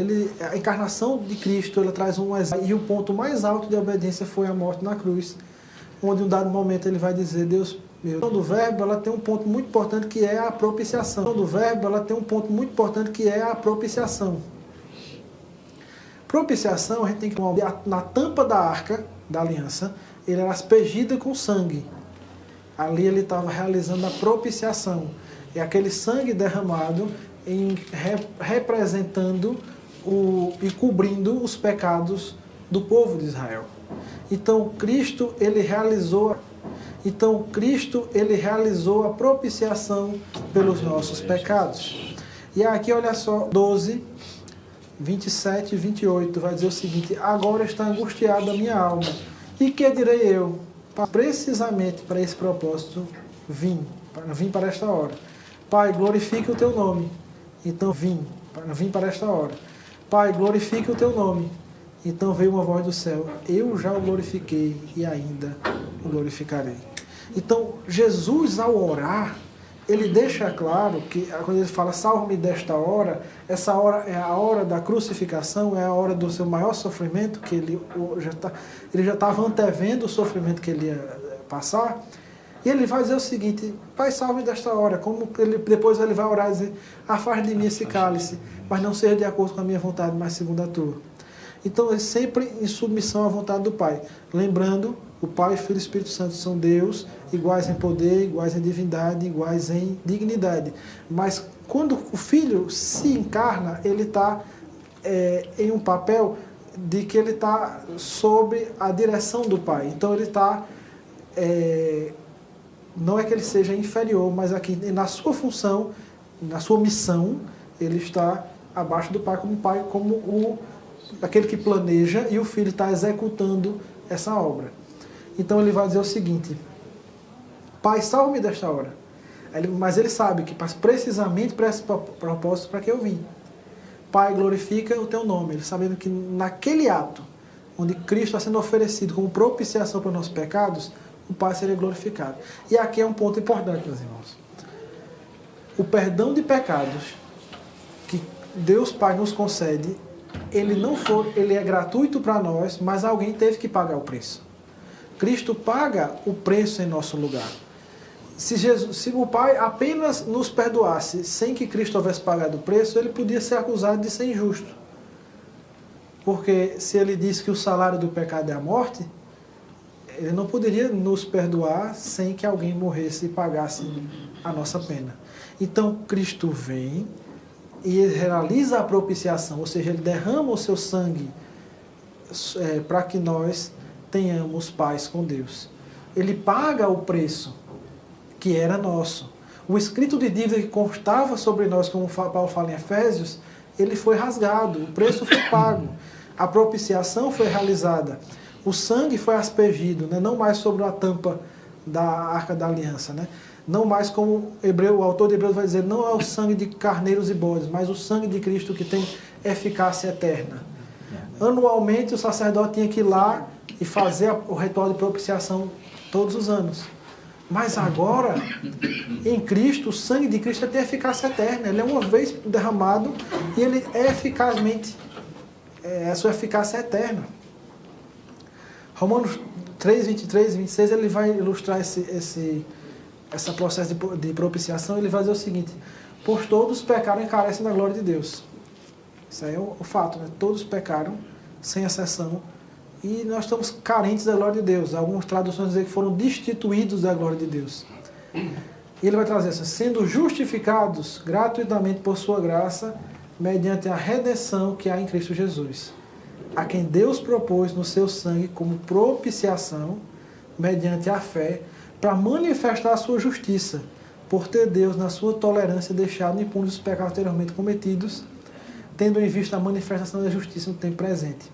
A encarnação de Cristo, ela traz e o ponto mais alto de obediência foi a morte na cruz, onde em um dado momento ele vai dizer, Deus meu, do verbo, ela tem um ponto muito importante que é a propiciação. Do verbo, ela tem um ponto muito importante que é a propiciação. Propiciação, a gente tem que na tampa da arca da aliança, ele era aspergida com sangue. Ali ele estava realizando a propiciação. É aquele sangue derramado representando e cobrindo os pecados do povo de Israel. Então Cristo ele realizou a propiciação pelos nossos pecados. E aqui olha só, 12, 27 e 28 vai dizer o seguinte: agora está angustiada a minha alma. E que direi eu? Precisamente para esse propósito vim para esta hora. Pai, glorifique o teu nome. Então vim para esta hora. Pai, glorifique o teu nome. Então veio uma voz do céu: eu já o glorifiquei e ainda o glorificarei. Então Jesus, ao orar, ele deixa claro que quando ele fala salve-me desta hora, essa hora é a hora da crucificação, é a hora do seu maior sofrimento, que ele já estava antevendo o sofrimento que ele ia passar. E ele vai dizer o seguinte: Pai, salve-me desta hora. Depois ele vai orar e dizer: afaste de mim esse cálice, mas não seja de acordo com a minha vontade, mas segundo a tua. Então, é sempre em submissão à vontade do Pai. Lembrando, o Pai, Filho e Espírito Santo são Deus, iguais em poder, iguais em divindade, iguais em dignidade. Mas quando o Filho se encarna, ele está em um papel de que ele está sob a direção do Pai. Então, ele está... não é que ele seja inferior, mas aqui na sua função, na sua missão, ele está abaixo do Pai como Pai, como aquele que planeja, e o Filho está executando essa obra. Então ele vai dizer o seguinte: Pai, salve-me desta hora. Mas ele sabe que precisamente para esse propósito para que eu vim. Pai, glorifica o teu nome. Ele sabendo que naquele ato, onde Cristo está sendo oferecido como propiciação para os nossos pecados, o Pai seria glorificado. E aqui é um ponto importante, meus irmãos. O perdão de pecados que Deus Pai nos concede, ele é gratuito para nós, mas alguém teve que pagar o preço. Cristo paga o preço em nosso lugar. Se o Pai apenas nos perdoasse sem que Cristo houvesse pagado o preço, ele podia ser acusado de ser injusto. Porque se ele disse que o salário do pecado é a morte, ele não poderia nos perdoar sem que alguém morresse e pagasse a nossa pena. Então Cristo vem e ele realiza a propiciação, ou seja, ele derrama o seu sangue para que nós tenhamos paz com Deus. Ele paga o preço que era nosso. O escrito de dívida que constava sobre nós, como Paulo fala em Efésios, ele foi rasgado, o preço foi pago, a propiciação foi realizada, o sangue foi aspergido, né? Não mais sobre a tampa da Arca da Aliança, né? Não mais como o autor de Hebreus vai dizer, não é o sangue de carneiros e bodes, mas o sangue de Cristo que tem eficácia eterna. Anualmente o sacerdote tinha que ir lá e fazer o ritual de propiciação todos os anos. Mas agora, em Cristo, o sangue de Cristo tem eficácia eterna. Ele é uma vez derramado e ele é eficazmente, a sua eficácia é eterna. Romanos 3, 23 e 26, ele vai ilustrar esse processo de propiciação. Ele vai dizer o seguinte: pois todos pecaram e carecem da glória de Deus. Isso aí é o fato, né? Todos pecaram, sem exceção, e nós estamos carentes da glória de Deus. Algumas traduções dizem que foram destituídos da glória de Deus. E ele vai trazer assim: sendo justificados gratuitamente por sua graça, mediante a redenção que há em Cristo Jesus, a quem Deus propôs no seu sangue como propiciação, mediante a fé, para manifestar a sua justiça, por ter Deus, na sua tolerância, deixado impunes os pecados anteriormente cometidos, tendo em vista a manifestação da justiça no tempo presente,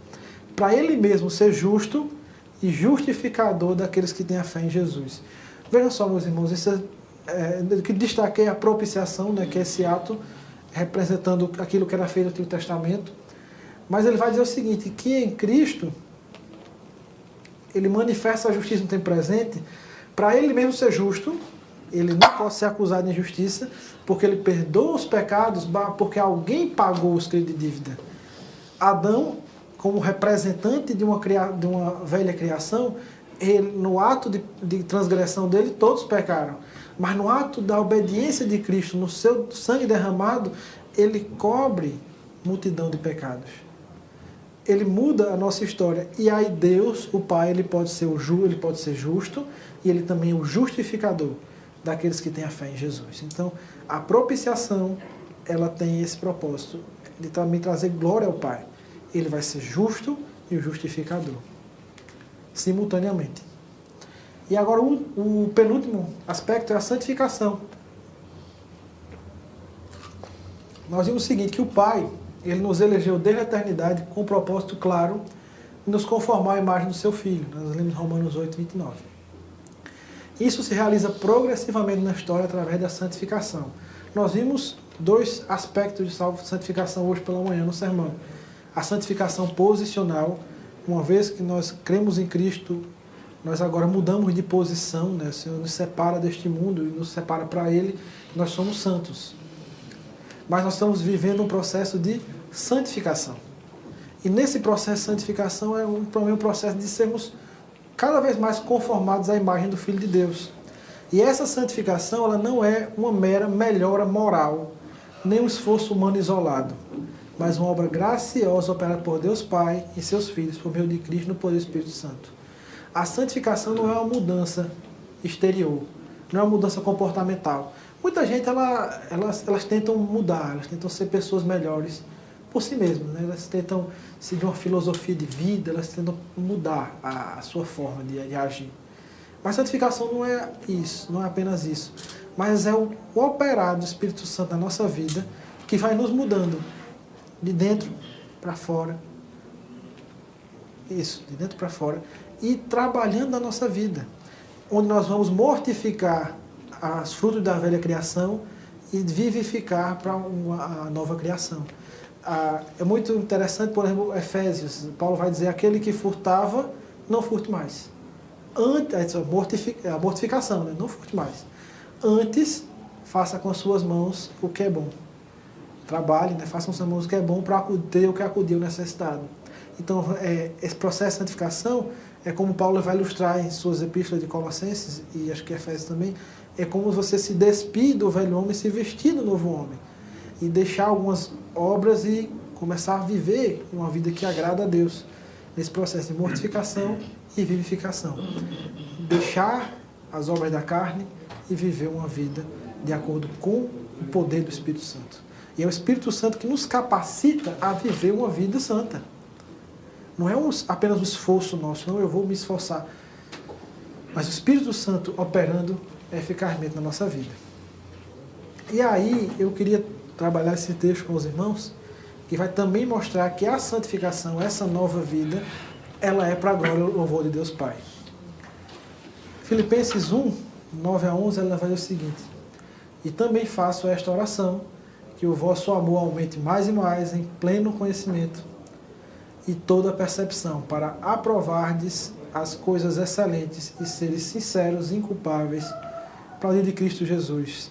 para Ele mesmo ser justo e justificador daqueles que têm a fé em Jesus. Vejam só, meus irmãos, isso que destaquei a propiciação, né, que é esse ato representando aquilo que era feito no Antigo Testamento, mas ele vai dizer o seguinte, que em Cristo Ele manifesta a justiça no tempo presente, para Ele mesmo ser justo. Ele não pode ser acusado de injustiça, porque ele perdoa os pecados, porque alguém pagou os créditos de dívida. Adão, como representante de uma velha criação, ele, no ato de transgressão dele, todos pecaram. Mas no ato da obediência de Cristo, no seu sangue derramado, ele cobre multidão de pecados. Ele muda a nossa história. E aí Deus, o Pai, ele pode ser ele pode ser justo, e ele também é o justificador daqueles que têm a fé em Jesus. Então, a propiciação, ela tem esse propósito de também trazer glória ao Pai. Ele vai ser justo e o justificador, simultaneamente. E agora, o penúltimo aspecto é a santificação. Nós vimos o seguinte, que o Pai, Ele nos elegeu desde a eternidade com um propósito claro de nos conformar à imagem do Seu Filho. Nós lemos Romanos 8, 29. Isso se realiza progressivamente na história através da santificação. Nós vimos dois aspectos de santificação hoje pela manhã no sermão. A santificação posicional, uma vez que nós cremos em Cristo, nós agora mudamos de posição, né? O Senhor nos separa deste mundo e nos separa para Ele, nós somos santos. Mas nós estamos vivendo um processo de santificação. E nesse processo de santificação é um processo de sermos cada vez mais conformados à imagem do Filho de Deus. E essa santificação, ela não é uma mera melhora moral, nem um esforço humano isolado, mas uma obra graciosa operada por Deus Pai e seus filhos, por meio de Cristo no poder do Espírito Santo. A santificação não é uma mudança exterior, não é uma mudança comportamental. Muita gente, elas tentam mudar, elas tentam ser pessoas melhores por si mesmas, né? Elas tentam seguir uma filosofia de vida, elas tentam mudar a sua forma de agir. Mas santificação não é isso, não é apenas isso, mas é o operar do Espírito Santo na nossa vida que vai nos mudando de dentro para fora. Isso, de dentro para fora. E trabalhando na nossa vida, onde nós vamos mortificar os frutos da velha criação e vivificar para a nova criação. É muito interessante, por exemplo, Efésios. Paulo vai dizer, aquele que furtava, não furte mais. A mortificação, né? Não furte mais. Antes, faça com as suas mãos o que é bom. Trabalhe, né? Faça com as suas mãos o que é bom para acudir o que acudiu necessitado. Então, esse processo de santificação é como Paulo vai ilustrar em suas epístolas de Colossenses, e acho que Efésios também, é como você se despir do velho homem e se vestir do novo homem. E deixar algumas obras e começar a viver uma vida que agrada a Deus. Nesse processo de mortificação e vivificação. Deixar as obras da carne e viver uma vida de acordo com o poder do Espírito Santo. E é o Espírito Santo que nos capacita a viver uma vida santa. Não é apenas um esforço nosso, não, eu vou me esforçar. Mas o Espírito Santo operando eficazmente na nossa vida. E aí eu queria trabalhar esse texto com os irmãos, que vai também mostrar que a santificação, essa nova vida, ela é para a glória e o louvor de Deus Pai. Filipenses 1, 9 a 11, ela vai dizer o seguinte: e também faço esta oração, que o vosso amor aumente mais e mais em pleno conhecimento e toda percepção, para aprovardes as coisas excelentes e seres sinceros e inculpáveis para o dia de Cristo Jesus,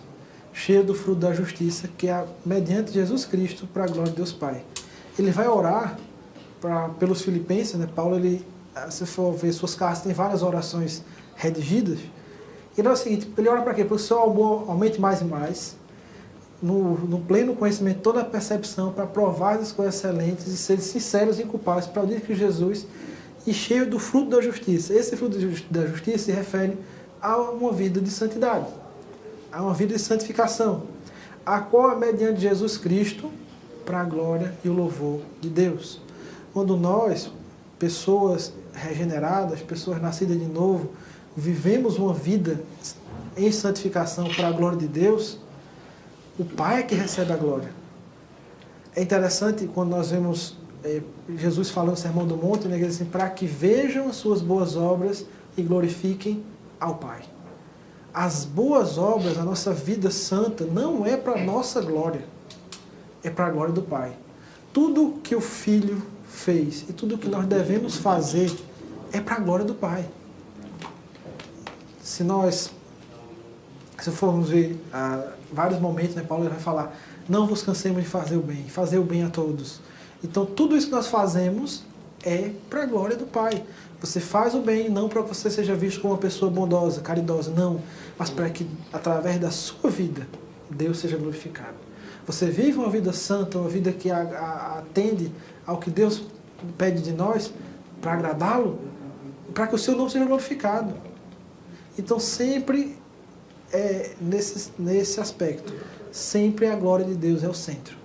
cheio do fruto da justiça, que é mediante Jesus Cristo, para a glória de Deus Pai. Ele vai orar pelos filipenses, né? Paulo, se for ver suas cartas, tem várias orações redigidas. E é o seguinte, ele ora para quê? Para que o seu amor aumente mais e mais, no pleno conhecimento, toda a percepção, para provar as coisas excelentes e ser sinceros e inculpáveis para o dia de Cristo Jesus, e cheio do fruto da justiça. Esse fruto da justiça se refere a uma vida de santidade, a uma vida de santificação, a qual é mediante Jesus Cristo, para a glória e o louvor de Deus. Quando nós, pessoas regeneradas, pessoas nascidas de novo, vivemos uma vida em santificação para a glória de Deus, o Pai é que recebe a glória. É interessante quando nós vemos Jesus falando no Sermão do Monte, né, que diz assim, para que vejam as suas boas obras e glorifiquem ao Pai. As boas obras, a nossa vida santa, não é para a nossa glória, é para a glória do Pai. Tudo que o Filho fez e tudo que nós devemos fazer é para a glória do Pai. Se formos ver vários momentos, né, Paulo vai falar, não vos cansemos de fazer o bem a todos. Então, tudo isso que nós fazemos é para a glória do Pai. Você faz o bem, não para que você seja visto como uma pessoa bondosa, caridosa, não. Mas para que, através da sua vida, Deus seja glorificado. Você vive uma vida santa, uma vida que atende ao que Deus pede de nós, para agradá-lo, para que o seu nome seja glorificado. Então, sempre nesse aspecto, sempre a glória de Deus é o centro.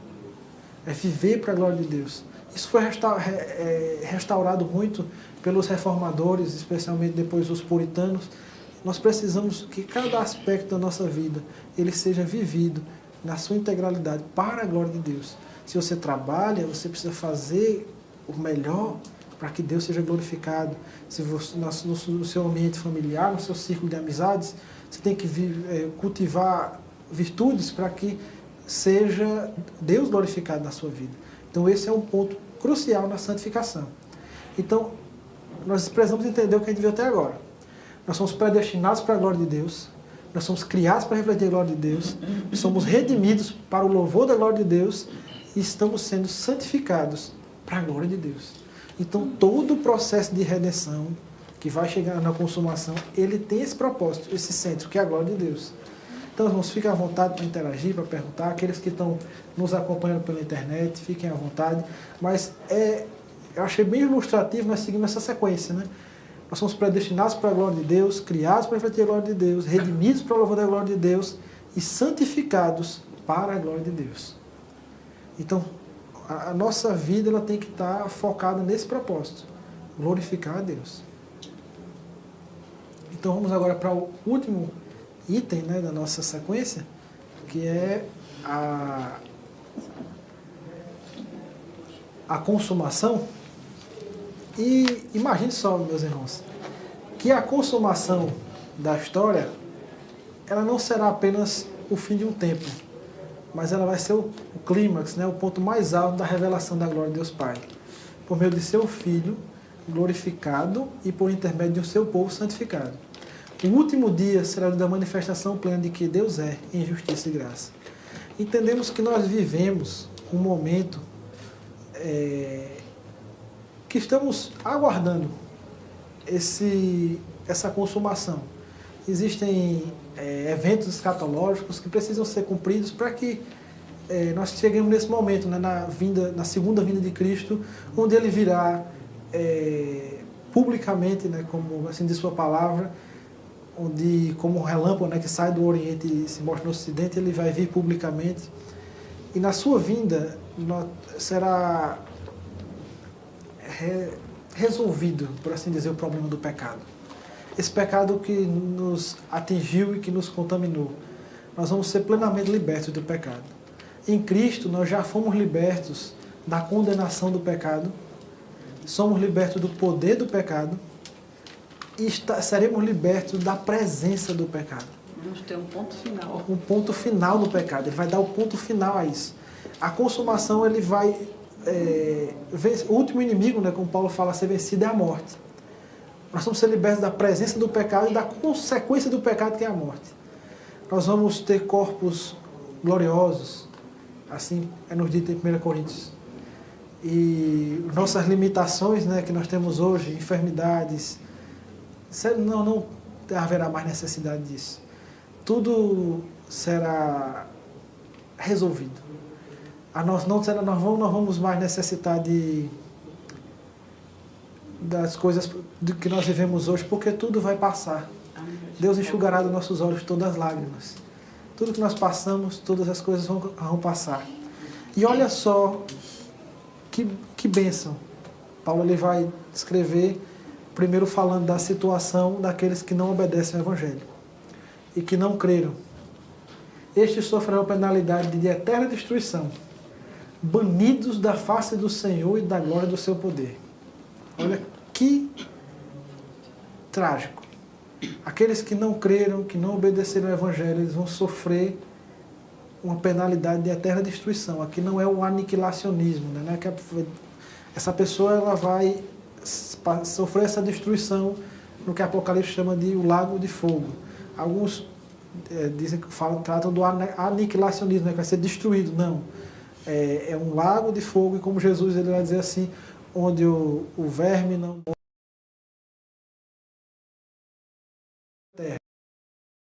É viver para a glória de Deus. Isso foi restaurado muito pelos reformadores, especialmente depois dos puritanos. Nós precisamos que cada aspecto da nossa vida ele seja vivido na sua integralidade para a glória de Deus. Se você trabalha, você precisa fazer o melhor para que Deus seja glorificado. Se você, no seu ambiente familiar, no seu círculo de amizades, você tem que cultivar virtudes para que seja Deus glorificado na sua vida. Então esse é um ponto crucial na santificação. Então, nós precisamos entender o que a gente viu até agora. Nós somos predestinados para a glória de Deus, nós somos criados para refletir a glória de Deus, somos redimidos para o louvor da glória de Deus e estamos sendo santificados para a glória de Deus. Então todo o processo de redenção que vai chegar na consumação, ele tem esse propósito, esse centro, que é a glória de Deus. Então, irmãos, fiquem à vontade para interagir, para perguntar. Aqueles que estão nos acompanhando pela internet, fiquem à vontade. Mas eu achei bem ilustrativo nós seguimos essa sequência, né? Nós somos predestinados para a glória de Deus, criados para refletir a glória de Deus, redimidos para o louvor da glória de Deus e santificados para a glória de Deus. Então, a nossa vida ela tem que estar focada nesse propósito, glorificar a Deus. Então, vamos agora para o último item, né, da nossa sequência, que é a consumação. E imagine só, meus irmãos, que a consumação da história, ela não será apenas o fim de um tempo, mas ela vai ser o clímax, né, o ponto mais alto da revelação da glória de Deus Pai, por meio de seu Filho glorificado e por intermédio de seu povo santificado. O último dia será o da manifestação plena de que Deus é em justiça e graça. Entendemos que nós vivemos um momento que estamos aguardando essa consumação. Existem eventos escatológicos que precisam ser cumpridos para que nós cheguemos nesse momento, né, na segunda vinda de Cristo, onde Ele virá publicamente, né, como assim diz sua palavra, onde, como um relâmpago, né, que sai do Oriente e se mostra no Ocidente, Ele vai vir publicamente. E na sua vinda será resolvido, por assim dizer, o problema do pecado. Esse pecado que nos atingiu e que nos contaminou. Nós vamos ser plenamente libertos do pecado. Em Cristo, nós já fomos libertos da condenação do pecado, somos libertos do poder do pecado e seremos libertos da presença do pecado. Vamos ter um ponto final. Um ponto final do pecado. Ele vai dar o ponto final a isso. A consumação, ele vai... o último inimigo, né, como Paulo fala, a ser vencido é a morte. Nós vamos ser libertos da presença do pecado e da consequência do pecado, que é a morte. Nós vamos ter corpos gloriosos, assim é nos dito em 1 Coríntios. E nossas limitações, né, que nós temos hoje, enfermidades, não haverá mais necessidade disso. Tudo será resolvido. Nós não vamos mais necessitar das coisas que nós vivemos hoje, porque tudo vai passar. Deus enxugará dos nossos olhos todas as lágrimas. Tudo que nós passamos, todas as coisas vão passar. E olha só que bênção. Paulo ele vai escrever, primeiro falando da situação daqueles que não obedecem ao Evangelho e que não creram. Estes sofrerão penalidade de eterna destruição, banidos da face do Senhor e da glória do seu poder. Olha que trágico. Aqueles que não creram, que não obedeceram ao Evangelho, eles vão sofrer uma penalidade de eterna destruição. Aqui não é o aniquilacionismo, né? Essa pessoa ela vai sofrer essa destruição no que Apocalipse chama de o lago de fogo. Alguns dizem que tratam do aniquilacionismo, né? Que vai ser destruído. Não. É um lago de fogo, e como Jesus ele vai dizer assim, onde o verme não...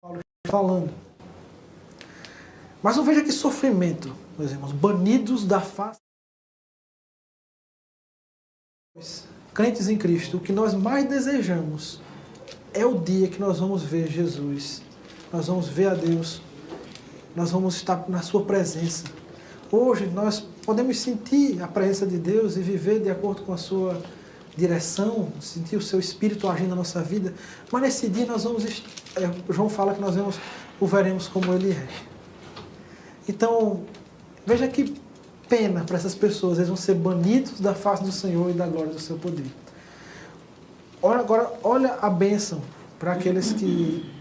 Paulo falando. Mas não veja que sofrimento, meus irmãos, banidos da face. Crentes em Cristo, o que nós mais desejamos é o dia que nós vamos ver Jesus, nós vamos ver a Deus, nós vamos estar na sua presença. Hoje nós podemos sentir a presença de Deus e viver de acordo com a sua direção, sentir o seu Espírito agindo na nossa vida, mas nesse dia nós vamos, João fala que nós o veremos como Ele é. Então, veja que pena para essas pessoas, eles vão ser banidos da face do Senhor e da glória do seu poder. Olha a bênção para aqueles que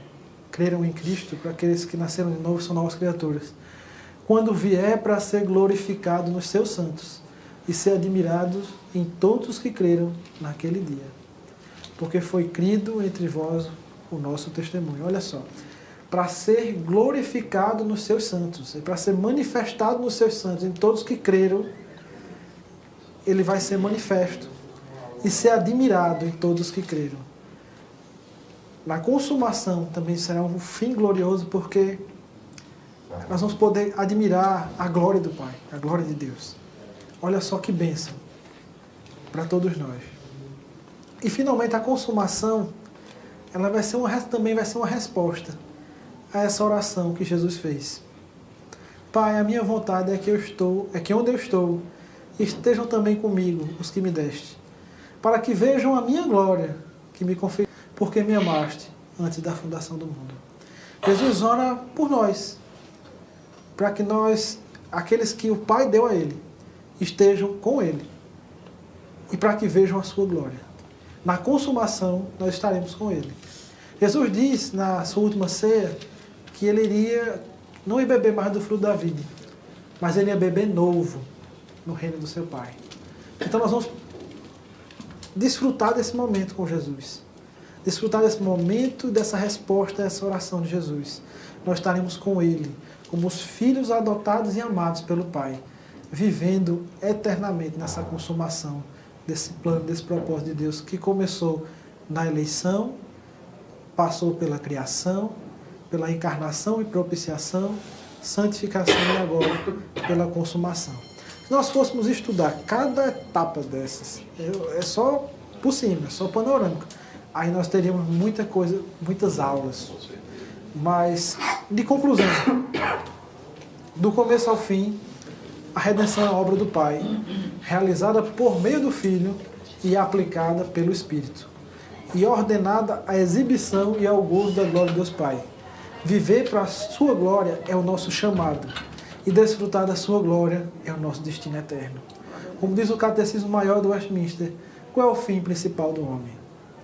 creram em Cristo, para aqueles que nasceram de novo, são novas criaturas. Quando vier para ser glorificado nos seus santos e ser admirado em todos os que creram naquele dia. Porque foi crido entre vós o nosso testemunho. Olha só. Para ser glorificado nos seus santos, e para ser manifestado nos seus santos, em todos que creram, ele vai ser manifesto e ser admirado em todos que creram. Na consumação também será um fim glorioso, porque nós vamos poder admirar a glória do Pai, a glória de Deus. Olha só que bênção para todos nós. E finalmente a consumação, ela também vai ser uma resposta a essa oração que Jesus fez. Pai, a minha vontade é que onde eu estou, estejam também comigo os que me deste, para que vejam a minha glória, que me conferiu, porque me amaste antes da fundação do mundo. Jesus ora por nós, para que nós, aqueles que o Pai deu a Ele, estejam com Ele, e para que vejam a sua glória. Na consumação, nós estaremos com Ele. Jesus diz, na sua última ceia, que ele não ia beber mais do fruto da vida, mas ele ia beber novo no reino do seu Pai. Então nós vamos desfrutar desse momento com Jesus. Desfrutar desse momento, dessa resposta a essa oração de Jesus. Nós estaremos com Ele, como os filhos adotados e amados pelo Pai, vivendo eternamente nessa consumação desse plano, desse propósito de Deus, que começou na eleição, passou pela criação, pela encarnação e propiciação, santificação e agora pela consumação. Se nós fôssemos estudar cada etapa dessas, é só por cima, é só panorâmico, aí nós teríamos muita coisa, muitas aulas. Mas, de conclusão, do começo ao fim, a redenção é a obra do Pai, realizada por meio do Filho e aplicada pelo Espírito, e ordenada à exibição e ao gozo da glória de Deus Pai. Viver para a sua glória é o nosso chamado, e desfrutar da sua glória é o nosso destino eterno. Como diz o Catecismo Maior do Westminster, qual é o fim principal do homem?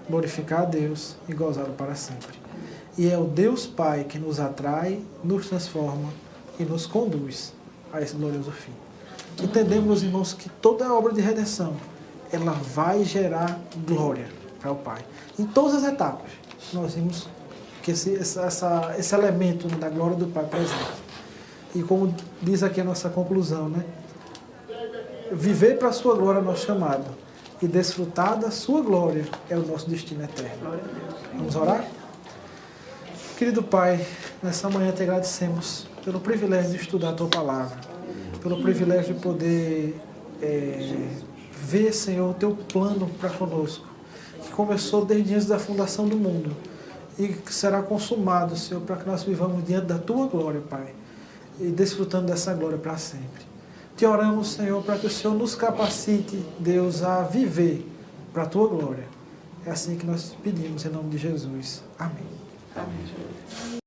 Glorificar a Deus e gozá-lo para sempre. E é o Deus Pai que nos atrai, nos transforma e nos conduz a esse glorioso fim. Entendemos, irmãos, que toda a obra de redenção, ela vai gerar glória para o Pai. Em todas as etapas, nós vimos que esse elemento da glória do Pai presente. E como diz aqui a nossa conclusão, né? Viver para a sua glória é o nosso chamado. E desfrutar da sua glória é o nosso destino eterno. Vamos orar? Querido Pai, nessa manhã te agradecemos pelo privilégio de estudar a Tua Palavra, pelo privilégio de poder ver, Senhor, o Teu plano para conosco, que começou desde antes da fundação do mundo e que será consumado, Senhor, para que nós vivamos diante da Tua glória, Pai, e desfrutando dessa glória para sempre. Te oramos, Senhor, para que o Senhor nos capacite, Deus, a viver para a Tua glória. É assim que nós pedimos, em nome de Jesus. Amém. Amém.